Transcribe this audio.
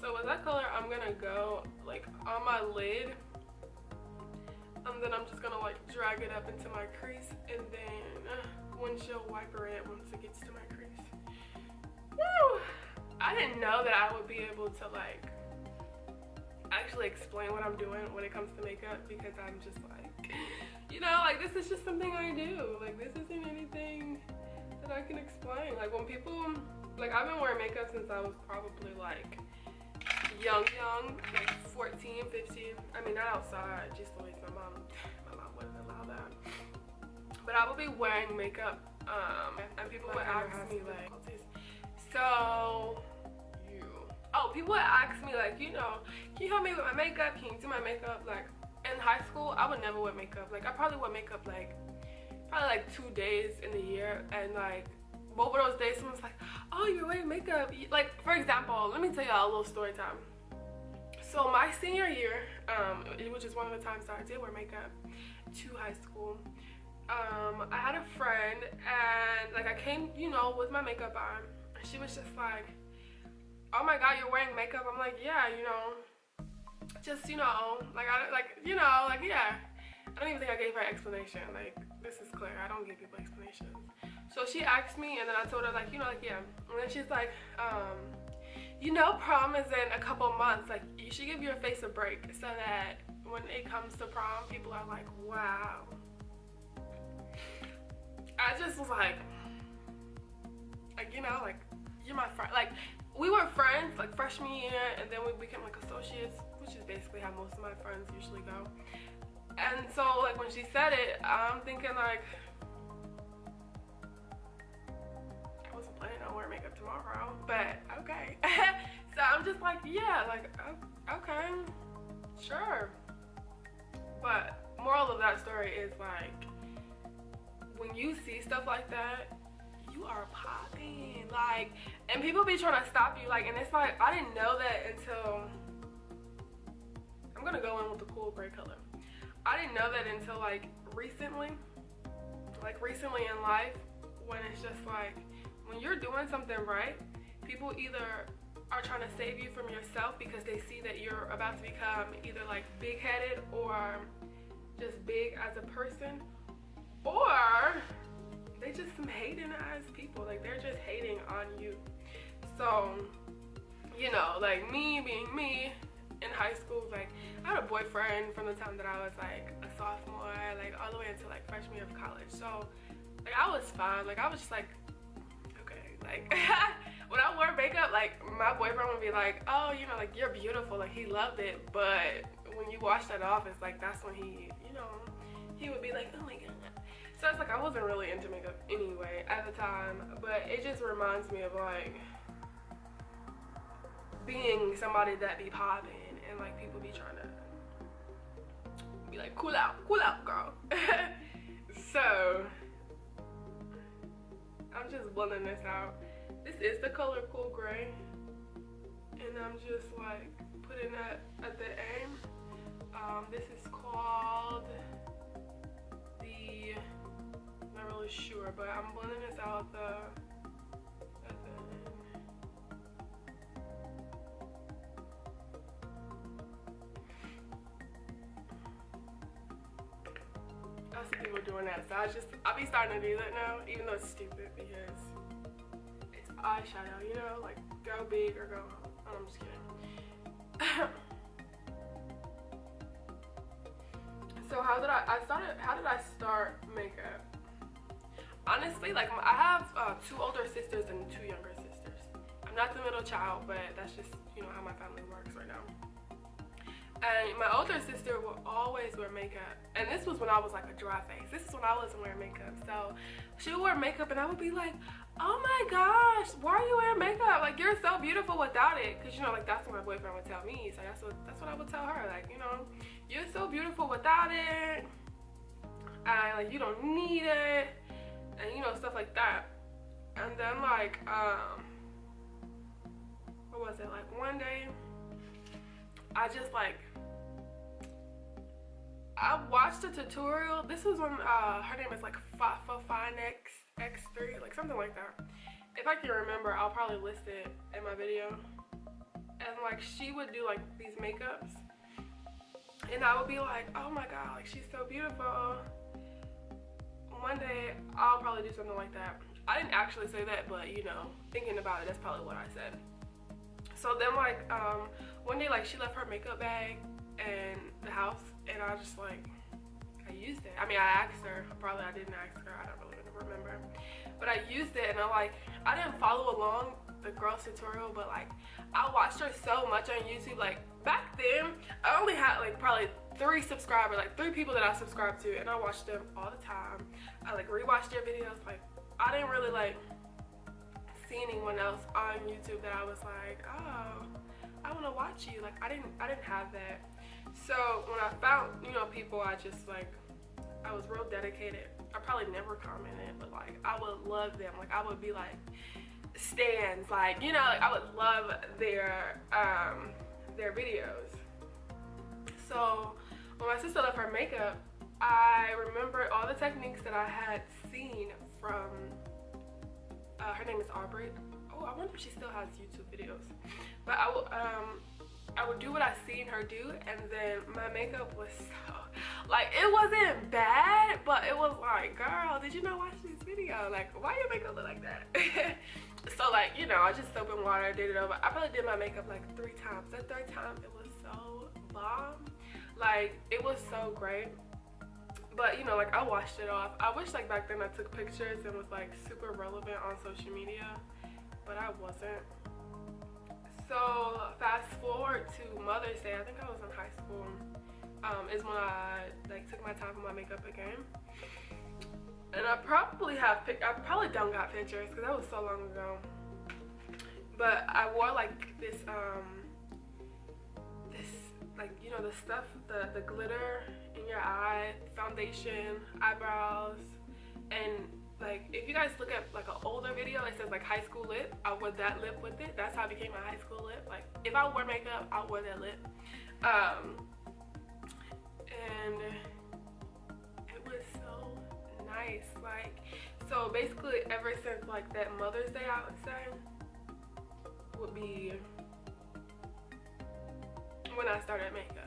So with that color, I'm gonna go like on my lid, and then I'm just gonna like drag it up into my crease, and then windshield wiper it once it gets to my crease. Woo! I didn't know that I would be able to like actually explain what I'm doing when it comes to makeup, because I'm just like, you know, like this is just something I do. Like this isn't anything that I can explain. Like when people, like I've been wearing makeup since I was probably like young, like 14, 15. I mean, not outside, just always my mom wouldn't allow that. But I would be wearing makeup, and people would ask me like, so people would ask me like, you know, can you help me with my makeup? Can you do my makeup? Like in high school, I would never wear makeup. Like I probably wear makeup like probably like 2 days in the year, and like both of those days someone's like, oh, you're wearing makeup. Like for example, let me tell y'all a little story time. So my senior year, which is one of the times that I did wear makeup to high school, I had a friend, and like I came, you know, with my makeup on, and she was just like, oh my god, you're wearing makeup? I'm like, yeah, you know, just, you know, like I like, you know, like, yeah. I don't even think I gave her an explanation. Like, this is clear, I don't give people explanations. So she asked me, and then I told her like, you know, like, yeah. And then she's like, you know, prom is in a couple months, like you should give your face a break so that when it comes to prom, people are like, wow. I just was like, you know, like, you're my friend. Like, we were friends like freshman year, and then we became like associates, which is basically how most of my friends usually go. And so like when she said it, I'm thinking like, I wasn't planning on wearing makeup tomorrow, but okay. So I'm just like, yeah, like, okay, sure. But moral of that story is like, when you see stuff like that, you are popping, like, and people be trying to stop you, like, and it's like, I didn't know that until, I'm gonna go in with the cool gray color. I didn't know that until like recently in life, when it's just like, when you're doing something right, people either are trying to save you from yourself because they see that you're about to become either like big-headed or just big as a person, or they just some hating ass people. Like they're just hating on you. So, you know, like me being me in high school, like I had a boyfriend from the time that I was like a sophomore, like all the way until like freshman year of college. So like I was fine. Like I was just like, okay, like when I wore makeup, like my boyfriend would be like, oh, you know, like you're beautiful, like he loved it. But when you wash that off, it's like that's when he, you know, he would be like, oh my god. So it's like I wasn't really into makeup anyway at the time, but it just reminds me of like being somebody that be popping, and like people be trying to be like, cool out girl. So I'm just blending this out. This is the color cool gray, and I'm just like putting that at the end. This is called the, not really sure, but I'm blending this out at the end. I see people doing that, so I'll be starting to do that now, even though it's stupid because it's eyeshadow, you know, like go big or go home. Oh, I'm just kidding. So how did I start makeup? Honestly, like I have 2 older sisters and 2 younger sisters. I'm not the middle child, but that's just, you know, how my family works right now. And my older sister will always wear makeup, and this was when I was like a dry face. This is when I wasn't wearing makeup. So she would wear makeup, and I would be like, oh my gosh, why are you wearing makeup? Like you're so beautiful without it. Because you know, like that's what my boyfriend would tell me. So that's what I would tell her. Like, you know, you're so beautiful without it, and like you don't need it, and you know, stuff like that. And then like what was it, like one day I just like, I watched a tutorial. This was when her name is like FineX3, like something like that. If I can remember, I'll probably list it in my video. and like she would do like these makeups, and I would be like, oh my god, like she's so beautiful. One day I'll probably do something like that. I didn't actually say that, but you know, thinking about it, that's probably what I said. So then like one day like she left her makeup bag in the house, and I just like, I used it. I mean, I asked her. Probably I didn't ask her. I don't really remember. But I used it, and I didn't follow along the girl's tutorial, but like I watched her so much on YouTube. Like back then, I only had like probably 3 subscribers, like 3 people that I subscribed to, and I watched them all the time. I like rewatched their videos. Like I didn't really like see anyone else on YouTube that I was like, oh, I want to watch you. Like I didn't have that. So when I found, you know, people, I just like, I was real dedicated. I probably never commented, but like I would love them. Like I would be like stans, like, you know, like I would love their videos. So when my sister left her makeup, I remembered all the techniques that I had seen from her name is Aubrey. Oh, I wonder if she still has YouTube videos. But I would do what I seen her do, and then my makeup was so, like, it wasn't bad, but it was like, girl, did you not watch this video? Like, why your makeup look like that? So like, you know, I just soap and water, did it over. I probably did my makeup like 3 times. That 3rd time, it was so bomb. Like, it was so great. But you know, like I washed it off. I wish like back then I took pictures and was like super relevant on social media, but I wasn't. So fast forward to Mother's Day, I think I was in high school, is when I like took my time for my makeup again. And I probably don't got pictures because that was so long ago. But I wore like this like, you know, the stuff, the glitter in your eye, foundation, eyebrows, and like if you guys look at like an older video, it says like high school lip. I wore that lip with it. That's how it became my high school lip. Like if I wore makeup, I wore that lip. And it was so nice. Like, so basically ever since like that Mother's Day, I would say, would be when I started makeup.